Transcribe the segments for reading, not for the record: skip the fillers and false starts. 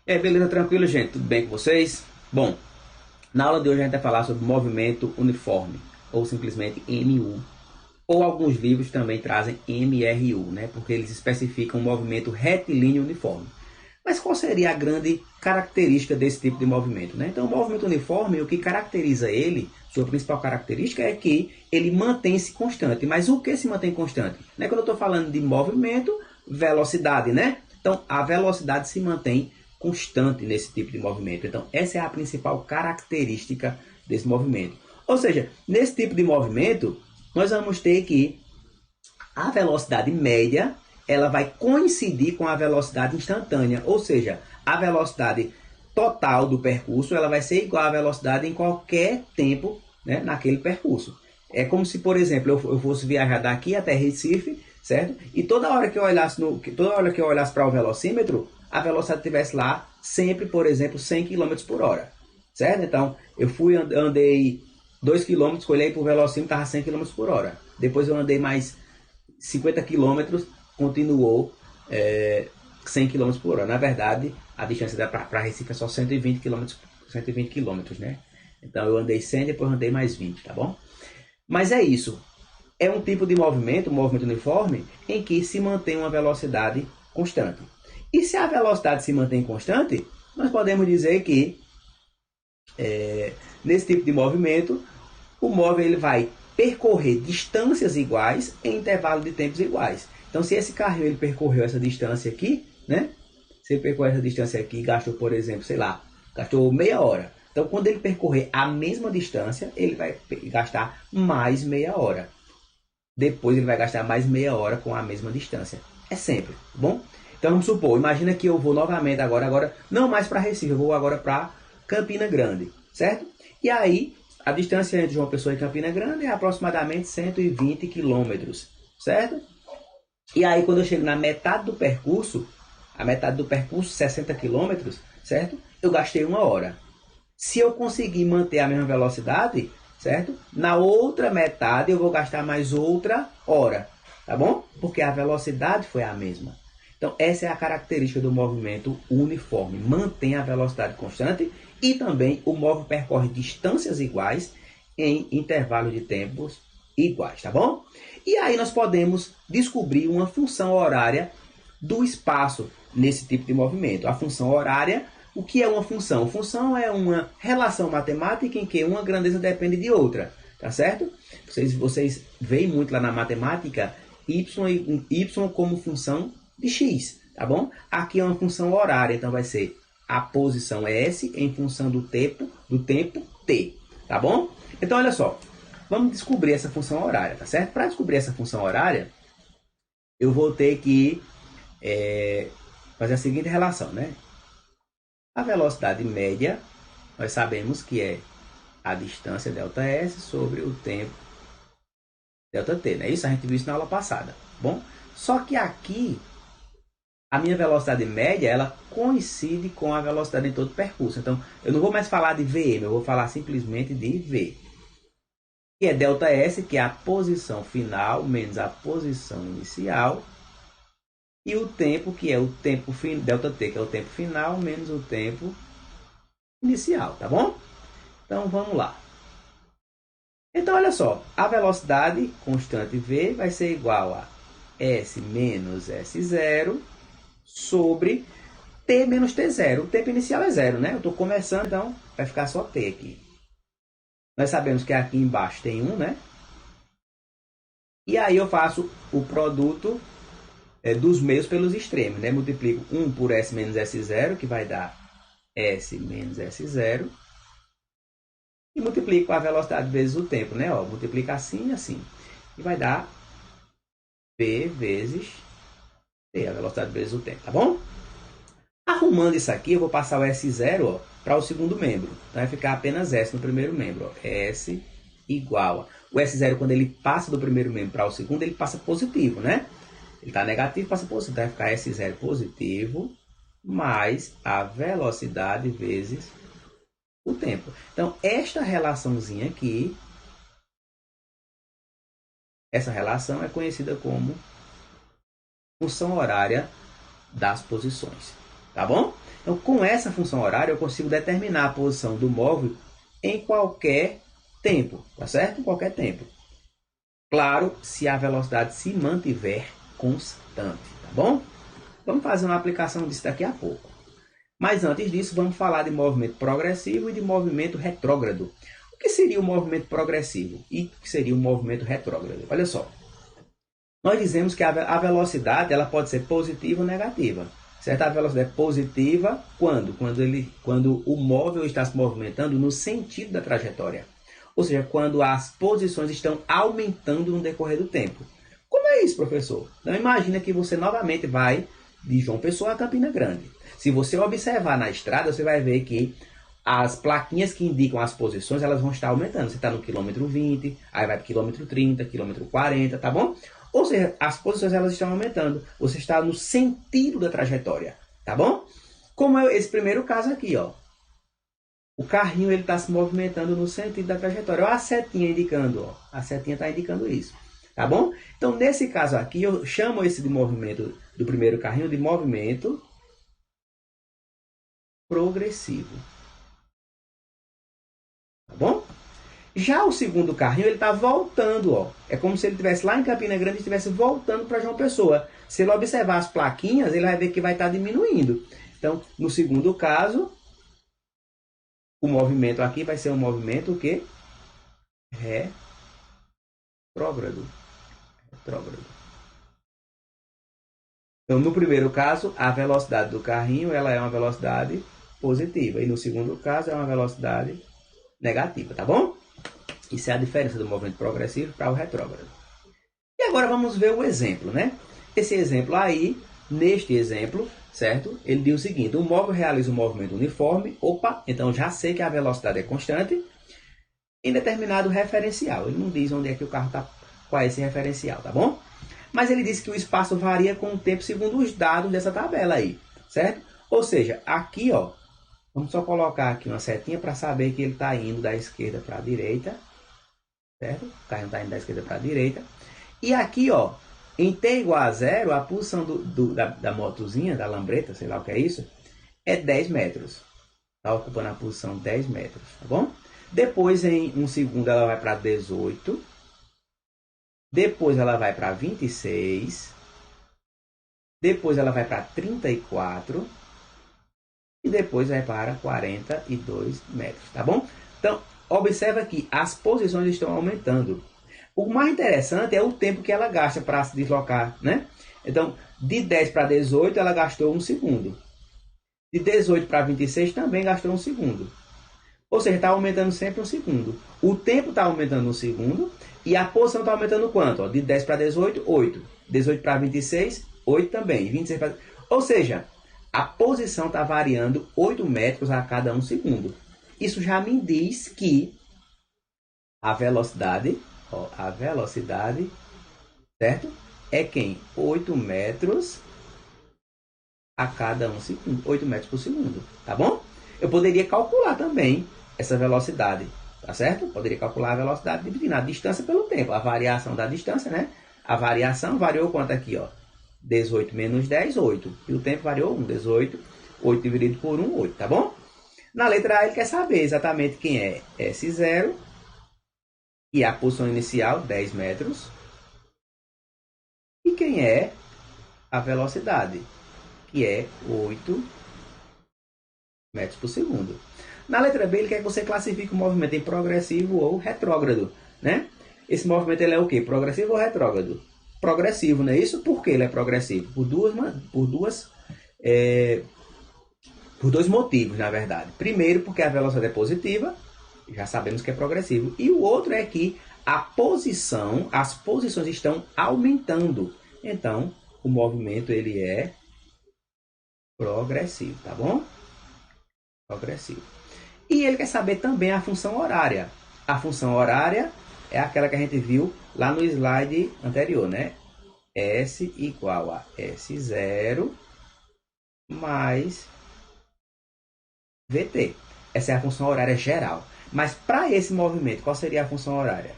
É, beleza, tranquilo, gente? Tudo bem com vocês? Bom, na aula de hoje a gente vai falar sobre movimento uniforme, ou simplesmente MU. Ou alguns livros também trazem MRU, né? Porque eles especificam um movimento retilíneo uniforme. Mas qual seria a grande característica desse tipo de movimento, né? Então, o movimento uniforme, o que caracteriza ele, sua principal característica é que ele mantém-se constante. Mas o que se mantém constante? Né? Quando eu estou falando de movimento, velocidade, né? Então, a velocidade se mantém constante nesse tipo de movimento. Então, essa é a principal característica desse movimento. Ou seja, nesse tipo de movimento, nós vamos ter que a velocidade média ela vai coincidir com a velocidade instantânea, ou seja, a velocidade total do percurso ela vai ser igual à velocidade em qualquer tempo, né, naquele percurso. É como se, por exemplo, eu fosse viajar daqui até Recife, certo? E toda hora que eu olhasse para o velocímetro, a velocidade estivesse lá sempre, por exemplo, 100 km por hora, certo? Então, andei 2 km, olhei para o velocímetro, estava 100 km por hora. Depois eu andei mais 50 quilômetros, continuou 100 quilômetros por hora. Na verdade, a distância para Recife é só 120 quilômetros, 120 quilômetros, né? Então eu andei 100, depois andei mais 20, tá bom? Mas é isso. É um tipo de movimento, um movimento uniforme, em que se mantém uma velocidade constante. E se a velocidade se mantém constante, nós podemos dizer que nesse tipo de movimento, o móvel ele vai percorrer distâncias iguais em intervalo de tempos iguais. Então, se esse carrinho ele percorreu essa distância aqui, né? Se ele percorreu essa distância aqui e gastou, por exemplo, sei lá, gastou meia hora. Então, quando ele percorrer a mesma distância, ele vai gastar mais meia hora. Depois ele vai gastar mais meia hora com a mesma distância. É sempre, tá bom? Então vamos supor, imagina que eu vou novamente agora não mais para Recife, eu vou agora para Campina Grande, certo? E aí, a distância entre João Pessoa e Campina Grande é aproximadamente 120 quilômetros, certo? E aí, quando eu chego na metade do percurso, a metade do percurso, 60 quilômetros, certo? Eu gastei uma hora. Se eu conseguir manter a mesma velocidade, certo? Na outra metade eu vou gastar mais outra hora, tá bom? Porque a velocidade foi a mesma. Então essa é a característica do movimento uniforme, mantém a velocidade constante e também o móvel percorre distâncias iguais em intervalos de tempos iguais, tá bom? E aí nós podemos descobrir uma função horária do espaço nesse tipo de movimento. A função horária, o que é uma função? Função é uma relação matemática em que uma grandeza depende de outra, tá certo? Vocês veem muito lá na matemática y como função de x, tá bom? Aqui é uma função horária, então vai ser a posição S em função do tempo t, tá bom? Então olha só, vamos descobrir essa função horária, tá certo? Para descobrir essa função horária, eu vou ter que fazer a seguinte relação, né? A velocidade média, nós sabemos que é a distância ΔS sobre o tempo ΔT, né? Isso a gente viu isso na aula passada. Bom, só que aqui a minha velocidade média ela coincide com a velocidade em todo o percurso. Então, eu não vou mais falar de Vm, eu vou falar simplesmente de V. Que é ΔS, que é a posição final menos a posição inicial. E o tempo, que é o tempo ΔT, que é o tempo final menos o tempo inicial, tá bom? Então vamos lá. Então olha só, a velocidade constante v vai ser igual a s menos s0 sobre t menos t0. O tempo inicial é zero, né? Eu estou começando, então vai ficar só t aqui. Nós sabemos que aqui embaixo tem 1, né? E aí eu faço o produto dos meios pelos extremos, né? Multiplico 1 por s menos s0, que vai dar s menos s0. E multiplico a velocidade vezes o tempo, né? Ó, multiplica assim e assim. E vai dar v vezes t, a velocidade vezes o tempo, tá bom? Arrumando isso aqui, eu vou passar o S0 para o segundo membro. Então vai ficar apenas S no primeiro membro. Ó. S igual a... O S0, quando ele passa do primeiro membro para o segundo, ele passa positivo, né? Ele está negativo, passa positivo. Então vai ficar S0 positivo mais a velocidade vezes o tempo. Então, esta relaçãozinha aqui, essa relação é conhecida como função horária das posições, tá bom? Então, com essa função horária, eu consigo determinar a posição do móvel em qualquer tempo, tá certo? Em qualquer tempo. Claro, se a velocidade se mantiver constante, tá bom? Vamos fazer uma aplicação disso daqui a pouco. Mas antes disso, vamos falar de movimento progressivo e de movimento retrógrado. O que seria o movimento progressivo e o que seria o movimento retrógrado? Olha só. Nós dizemos que a velocidade ela pode ser positiva ou negativa. Certo? A velocidade é positiva quando? Quando o móvel está se movimentando no sentido da trajetória. Ou seja, quando as posições estão aumentando no decorrer do tempo. Como é isso, professor? Então imagina que você novamente vai de João Pessoa a Campina Grande. Se você observar na estrada, você vai ver que as plaquinhas que indicam as posições, elas vão estar aumentando. Você está no quilômetro 20, aí vai para o quilômetro 30, quilômetro 40, tá bom? Ou seja, as posições elas estão aumentando. Você está no sentido da trajetória, tá bom? Como é esse primeiro caso aqui, ó. O carrinho ele está se movimentando no sentido da trajetória. Olha a setinha indicando, ó. A setinha está indicando isso, tá bom? Então, nesse caso aqui, eu chamo esse de movimento do primeiro carrinho de movimento progressivo. Tá bom? Já o segundo carrinho, ele está voltando, ó. É como se ele estivesse lá em Campina Grande e estivesse voltando para João Pessoa. Se ele observar as plaquinhas, ele vai ver que vai estar diminuindo. Então, no segundo caso, o movimento aqui vai ser um movimento que retrógrado. Retrógrado. Então, no primeiro caso, a velocidade do carrinho ela é uma velocidade positiva. E no segundo caso, é uma velocidade negativa, tá bom? Isso é a diferença do movimento progressivo para o retrógrado. E agora vamos ver o exemplo, né? Esse exemplo aí, neste exemplo, certo? Ele diz o seguinte, o móvel realiza um movimento uniforme, opa, então já sei que a velocidade é constante, em determinado referencial. Ele não diz onde é que o carro está, qual é esse referencial, tá bom? Mas ele diz que o espaço varia com o tempo segundo os dados dessa tabela aí, certo? Ou seja, aqui, ó, vamos só colocar aqui uma setinha para saber que ele está indo da esquerda para a direita, certo? O carrinho está indo da esquerda para a direita. E aqui, ó, em t igual a 0, a posição da motozinha, da lambreta, sei lá o que é isso, é 10 metros. Está ocupando a posição 10 metros, tá bom? Depois, em um segundo, ela vai para 18. Depois, ela vai para 26. Depois, ela vai para 34. E depois, vai para 42 metros, tá bom? Então, observa que as posições estão aumentando. O mais interessante é o tempo que ela gasta para se deslocar, né? Então, de 10 para 18, ela gastou 1 segundo. De 18 para 26, também gastou 1 segundo. Ou seja, está aumentando sempre 1 segundo. O tempo está aumentando 1 segundo e a posição está aumentando quanto? Ó, de 10 para 18, 8. 18 para 26, 8 também. 26 para... Ou seja, a posição está variando 8 metros a cada 1 segundo. Isso já me diz que a velocidade, ó, certo? É quem? 8 metros a cada 1 segundo. 8 metros por segundo, tá bom? Eu poderia calcular também essa velocidade, tá certo? Poderia calcular a velocidade dividindo a distância pelo tempo. A variação da distância, né? A variação variou quanto aqui, ó? 18 menos 10, 8. E o tempo variou 1, 18. 8 dividido por 1, 8, tá bom? Na letra A ele quer saber exatamente quem é S0 e a posição inicial, 10 metros. E quem é a velocidade, que é 8 metros por segundo. Na letra B, ele quer que você classifique o movimento em progressivo ou retrógrado, né? Esse movimento ele é o quê? Progressivo ou retrógrado? Progressivo, não é isso? Por que ele é progressivo? Por dois motivos, na verdade. Primeiro, porque a velocidade é positiva, já sabemos que é progressivo. E o outro é que as posições estão aumentando. Então, o movimento ele é progressivo, tá bom? Progressivo. E ele quer saber também a função horária. A função horária é aquela que a gente viu lá no slide anterior, né? S igual a S0 mais VT. Essa é a função horária geral. Mas para esse movimento, qual seria a função horária?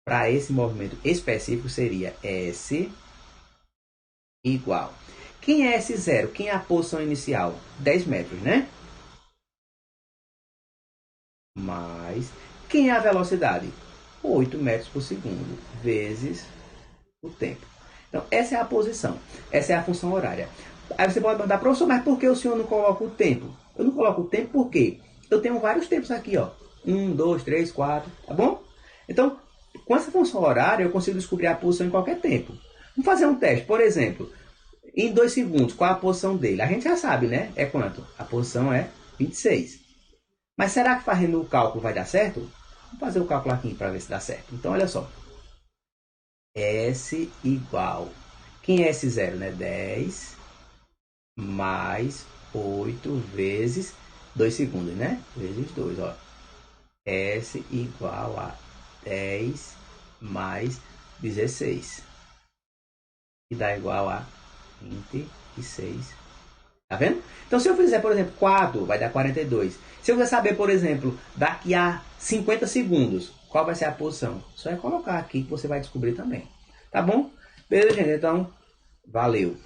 Para esse movimento específico seria S igual. Quem é esse zero? Quem é a posição inicial? 10 metros, né? Mais. Quem é a velocidade? 8 metros por segundo, vezes o tempo. Então, essa é a posição. Essa é a função horária. Aí você pode perguntar, professor, mas por que o senhor não coloca o tempo? Eu não coloco o tempo porque eu tenho vários tempos aqui, ó. 1, 2, 3, 4, tá bom? Então, com essa função horária, eu consigo descobrir a posição em qualquer tempo. Vamos fazer um teste. Por exemplo, em 2 segundos, qual a posição dele? A gente já sabe, né? É quanto? A posição é 26. Mas será que fazendo o cálculo vai dar certo? Vamos fazer o cálculo aqui para ver se dá certo. Então, olha só. S igual. Quem é esse zero, né? 10 mais 8 vezes 2 segundos, né? Vezes 2, ó. S igual a 10 mais 16. Que dá igual a 26. Tá vendo? Então, se eu fizer, por exemplo, 4, vai dar 42. Se eu quiser saber, por exemplo, daqui a 50 segundos, qual vai ser a posição? Só é colocar aqui que você vai descobrir também. Tá bom? Beleza, gente? Então, valeu.